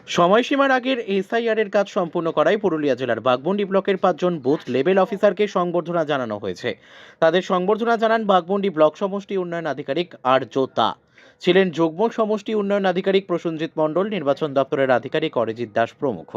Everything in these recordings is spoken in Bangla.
সময়সীমার আগের এসআইআর এর কাজ সম্পূর্ণ করায় পুরুলিয়া জেলার বাঘমুন্ডি ব্লকের 5 জন বুথ লেভেল অফিসারকে সংবর্ধনা জানানো হয়েছে। তাদের সংবর্ধনা জানান বাঘমুন্ডি ব্লক সমষ্টি উন্নয়ন আধিকারিক আর্য দা। ছিলেন যুগ্ম সমষ্টি উন্নয়ন আধিকারিক প্রসেনজিৎ মণ্ডল, নির্বাচন দপ্তরের আধিকারিক অরিজিৎ দাস প্রমুখ।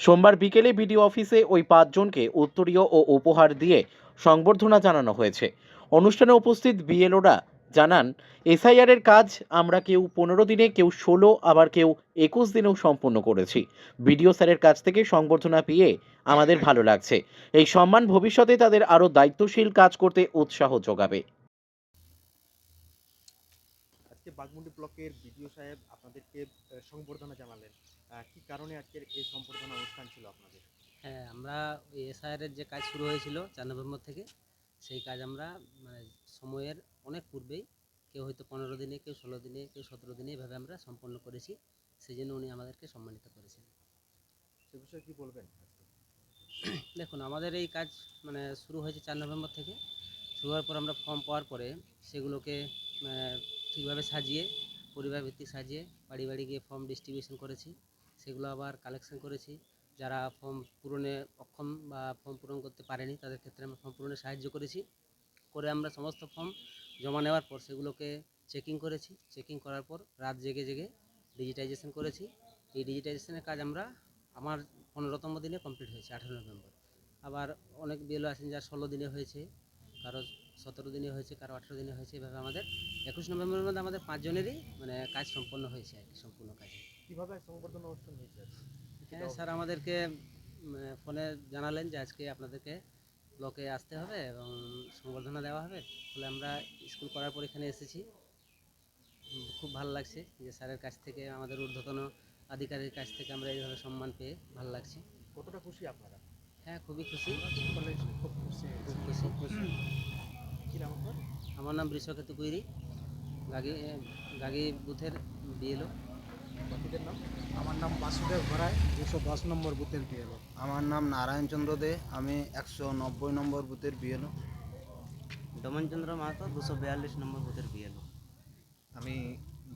সোমবার বিকেলে বিডিও অফিসে ওই 5 জনকে উত্তরীয় ও উপহার দিয়ে সংবর্ধনা জানানো হয়েছে। অনুষ্ঠানে উপস্থিত বিএলওরা জানান, এসআইআর এর কাজ আমরা কেউ 15 দিনে, কেউ 16, আবার কেউ 21 দিনেও সম্পূর্ণ করেছি। বিডিও স্যারের কাছ থেকে সংবর্ধনা পেয়ে আমাদের ভালো লাগছে। এই সম্মান ভবিষ্যতে তাদের আরো দায়িত্বশীল কাজ করতে উৎসাহ যোগাবে। আজকে বাঘমুন্ডি ব্লকের বিডিও সাহেব আপনাদেরকে সংবর্ধনা জানালেন। কি কারণে আজকের এই সম্বর্ধনা অনুষ্ঠান ছিল আপনাদের? হ্যাঁ, আমরা ওই এসআইআরের যে কাজ শুরু হয়েছিল 4 নভেম্বর থেকে, সেই কাজ আমরা মানে সময়ের অনেক পূর্বেই, কেউ হয়তো 15 দিনে, কেউ 16 দিনে, কেউ 17 দিনে, এভাবে আমরা সম্পন্ন করেছি। সেই জন্য উনি আমাদেরকে সম্মানিত করেছেন। সে বিষয়ে কি বলবেন আজকে? দেখুন, আমাদের এই কাজ মানে শুরু হয়েছে 4 নভেম্বর থেকে। শুরু হওয়ার পর আমরা ফর্ম পাওয়ার পরে সেগুলোকে ঠিকভাবে সাজিয়ে, পরিবার ভিত্তিক সাজিয়ে বাড়ি বাড়ি গিয়ে ফর্ম ডিস্ট্রিবিউশন করেছি। সেগুলো আবার কালেকশন করেছি। যারা ফর্ম পূরণে অক্ষম বা ফর্ম পূরণ করতে পারেনি তাদের ক্ষেত্রে আমরা ফর্ম পূরণে সাহায্য করেছি। করে আমরা সমস্ত ফর্ম জমা নেওয়ার পর সেগুলোকে চেকিং করেছি। চেকিং করার পর রাত জেগে জেগে ডিজিটাইজেশন করেছি। এই ডিজিটাইজেশনের কাজ আমার 15তম দিনে কমপ্লিট হয়েছে, 18 নভেম্বর। আবার অনেক বিএলও আছেন যার 16 দিনে হয়েছে, কারো 17 দিনে হয়েছে, কারো 18 দিনে হয়েছে। এভাবে আমাদের 21 নভেম্বরের মধ্যে আমাদের 5 জনেরই মানে কাজ সম্পন্ন হয়েছে আর কি, সম্পূর্ণ কাজ। কিভাবে সংবর্ধনা অনুষ্ঠান হয়েছে আজকে? হ্যাঁ স্যার, আমাদেরকে ফোনে জানালেন যে আজকে আপনাদেরকে ব্লকে আসতে হবে এবং সংবর্ধনা দেওয়া হবে। ফলে আমরা স্কুল করার পর এখানে এসেছি। খুব ভালো লাগছে যে স্যারের কাছ থেকে, আমাদের ঊর্ধ্বতন আধিকারিকের কাছ থেকে আমরা এইভাবে সম্মান পেয়ে ভালো লাগছে। কতটা খুশি আপনারা? হ্যাঁ, খুবই খুশি। সকলে খুব খুশি। খুব খুশি। কি নাম আপনার? আমার নাম বৃষকেতু কুইরি, গাগি বুথের বিএলও। বাকিদের নাম? আমার নাম বাসুদেব ঘরাই, 210 নম্বর বুথের বিএলও। আমার নাম নারায়ণ চন্দ্র দে, আমি 190 নম্বর বুথের বিএলও। ডমনচন্দ্র মাহাতো, 242 নম্বর বুথের বিএলও। আমি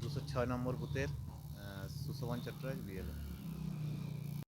206 নম্বর বুথের সুশোভন চট্টরাজ বিএলও।